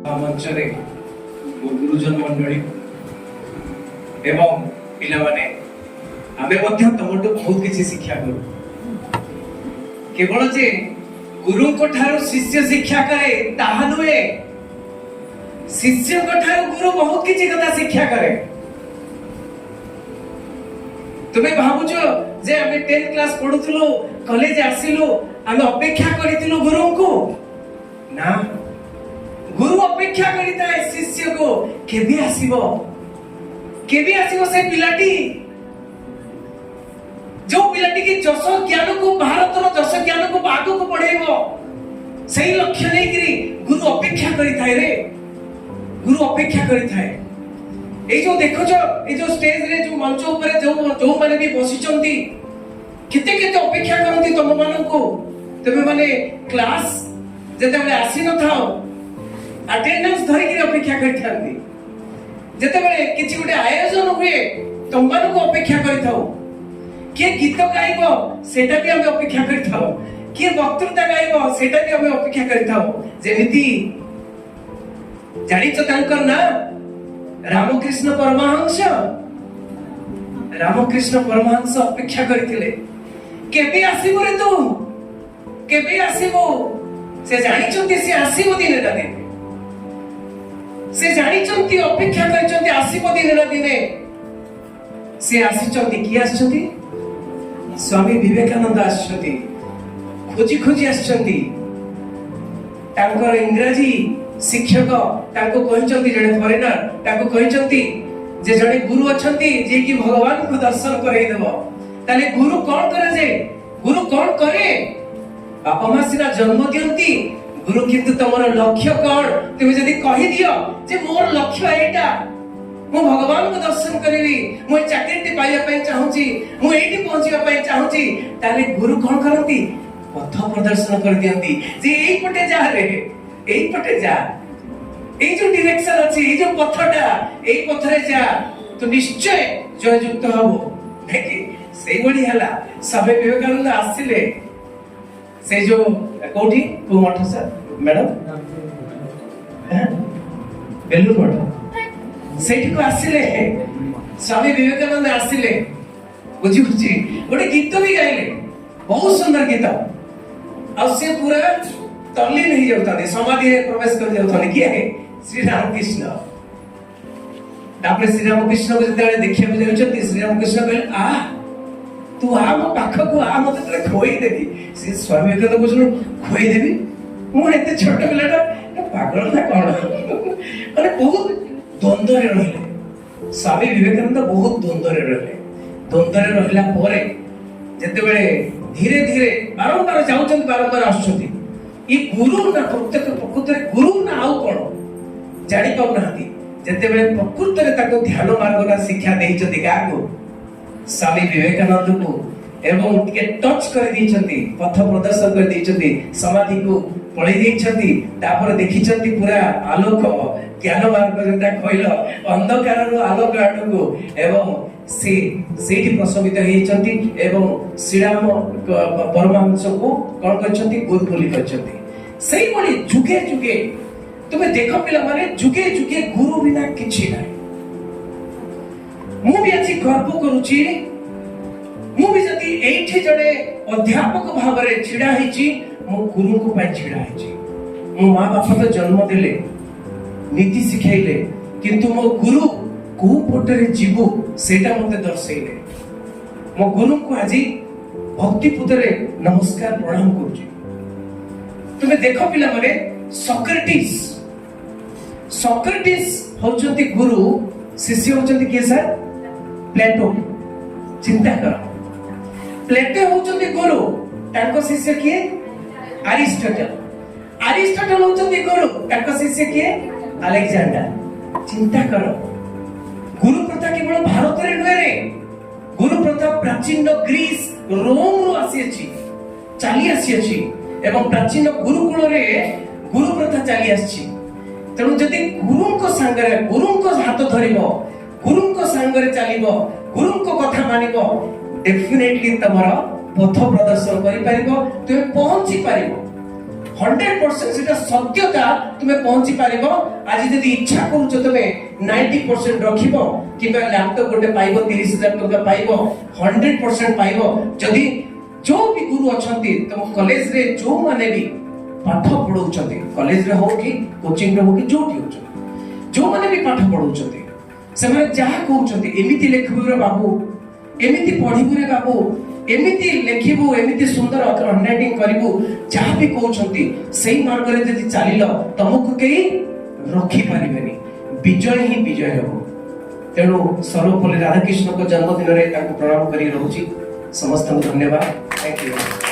मंचरे गुरुजन मंडली एवं पिला माने आमे मध्य तमटो बहुत किछि शिक्षा करू। केवल जे गुरु को ठारो शिष्य शिक्षा करे ताहा नुहे, शिष्य को ठारो गुरु बहुत किछि कथा शिक्षा करे। तुम्हें भाबुछो जे आमे 10th क्लास पढुथलो कॉलेज आसिलो आमे अपेक्षा करिथिलो गुरु को ना, गुरु अपेक्षा करिता है शिष्य को केबे आसीबो से पिलाटी जो पिलाटी की जस ज्ञान को भारतर जस ज्ञान को आगो को पढेबो सही लक्ष्य नै करी गुरु अपेक्षा करिता है रे, गुरु अपेक्षा करिता है। ए जो देखो जो स्टेज रे जो मंच ऊपर जो माने भी बसिचंती केते केते अपेक्षा करंती तम मानन को, तबे माने क्लास जते बेले आसी न थाओ अटेंडेंस धरि के अपेक्षा करथांती, जते बेले किछि गोटे आयोजन हुए तम मान को अपेक्षा करिथाओ, के गीत गाइबो सेटा भी हम अपेक्षा करिथाओ, के वक्तृता गाइबो सेटा भी हम अपेक्षा करिथाओ। जेमिति जानिछ तांकर ना रामकृष्ण परमहंस अपेक्षा करथिले केबे आसीबो रे तू, केबे आसीबो से जानिछंती से आसीबो दिने ना दिने, से जानिछंती अपेक्षा करिछंती आसीबो दिने ना दिने। से आसीछंती कि आछंती स्वामी विवेकानंद आछंती, खोजी खोजी आछंती। तांकर इंग्रजी शिक्षक तांको कहिछंती जने फॉरेनर तांको कहिछंती जे जने गुरु अछंती जे कि भगवान को दर्शन करई देबो। ताले गुरु कोन करे जे गुरु कोन करे? बापा मां सिना जन्म दियंती, गुरु किंतु तमरो लक्ष्य कोन तुमे जदी कहि दियो जे मोर लक्ष्य एटा, मु भगवान को दर्शन करिवि, मु चाकरीटी पाइबा पई चाहूची, मु एठी पहुंचीबा पई चाहूची, ताले गुरु कोन करंती? पथ प्रदर्शन कर दियंती जे एई पटे जा रे, एई पटे जा, एई जो डायरेक्शन अछि, एई जो पथटा, एई पथरे जा तो निश्चय जय युक्त हबो। देखि सेई बडी हला स्वामी विवेकानंद आसिले से जो कोठी को मठ सर मैडम बेलूर मठ सेठी को आसिले स्वामी विवेकानंद आसिले बुझी बुझी गोटे गीत भी गाइले, बहुत सुंदर गीत। आ से पूरा तल्लीन हो जाउतानी, समाधि रे प्रवेश कर जाउतानी किए श्री रामकृष्ण। तापर श्री रामकृष्ण को जते देखिया जाउछथि, श्री रामकृष्ण कहले आ तू आ मो पाख को आ मते तरे खोई देबी। श्री स्वामी विवेकानंद कहछन खोई देबी, मु एते छोट पिलाटा पागल ना कोन माने बहुत द्वंद्व रे रहले। स्वामी विवेकानंद बहुत द्वंद्व रे रहला परे जते बेले धीरे धीरे बारंबार जाउछन, बारंबार आछथि ई गुरु ना प्रत्येक प्रकृति गुरु ना आउ कोन जानि पाउ नाथि। जते बेले प्रकृति रे ताको ध्यान मार्ग ना शिक्षा देइछथि गाको स्वामी विवेकानंद को एवं टिके टच कर दैछथि, पथ प्रदर्शन कर दैछथि, समाधि को पळै दैछथि। तापर देखिछथि पूरा आलोक ज्ञान मार्ग जेता कहलो अंधकार रो आलोक आडको एवं सेठी प्रसवित हेइछथि एवं श्रीराम परमहंस को कोन करछथि गुरु बोली करछथि। सेही बडी जुगे जुगे तुमे देखो पिला माने जुगे जुगे गुरु बिना किछि नै। मु भी अछि गर्व करूची, मु भी जति एठी जड़े अध्यापक भाव रे छिडा हिची, मु गुरु को पाई छिडा हिची। मो मां बापा तो जन्म देले, नीति सिखाइले, किंतु मो गुरु को पटरे जीवो सेटा मते दर्शैले। मो गुरु को आजी भक्ति पुतरे नमस्कार प्रणाम करूची। तुमे देखो पिला माने सॉक्रेटिस होचंती गुरु, शिष्य होचंती के सर प्लेटो। चिंता कर, प्लेटो होचंती गुरु, तांको शिष्य किए अरिस्टोटल होचंती गुरु, तांको शिष्य किए अलेक्जेंडर। चिंता कर, गुरु प्रथा केवल भारत रे नय रे, गुरु प्रथा प्राचीन ग्रीस रोम रो आसी अछि, चली आसी अछि एवं प्राचीन गुरुकुल रे गुरु प्रथा चली आछि। तेणु जदि गुरु को संगरे गुरु को हाथ धरिबो, गुरु को संगरे चलिबो, गुरु को कथा मानिबो, डेफिनेटली तमरो पथ प्रदर्शन करि परिबो, तुमे पहुंची परिबो। 100% সেটা সত্যতা তুমি পৌঁছি পারিব। আজ যদি ইচ্ছা করুছ তুমি 90% রখিব কিংবা ল্যাপটপ গোটে পাইব 30,000 টাকা পাইব 100% পাইব। যদি जो भी गुरु अछंती तुम कॉलेज रे जो माने भी पाठ पढौछंती कॉलेज रे हो कि कोचिंग रे हो कि जोटी हो जो माने भी पाठ पढौछंती से माने जहा कहउछंती एमिति लेखबु रे बाबू एमिति पढिबु रे बाबू एमिति लेखिबु एमिति सुंदर हैंडराइटिंग करिबु जहा भी कहउछंती सेही मार्ग रे जदि चालिलो तुमको केही रखी पारिबेनी विजय ही विजय हो। तेणु सर्वपल्ली राधाकृष्ण को जन्मदिन रे ताको प्रणाम करी रहउची। समस्त धन्यवाद। Thank you.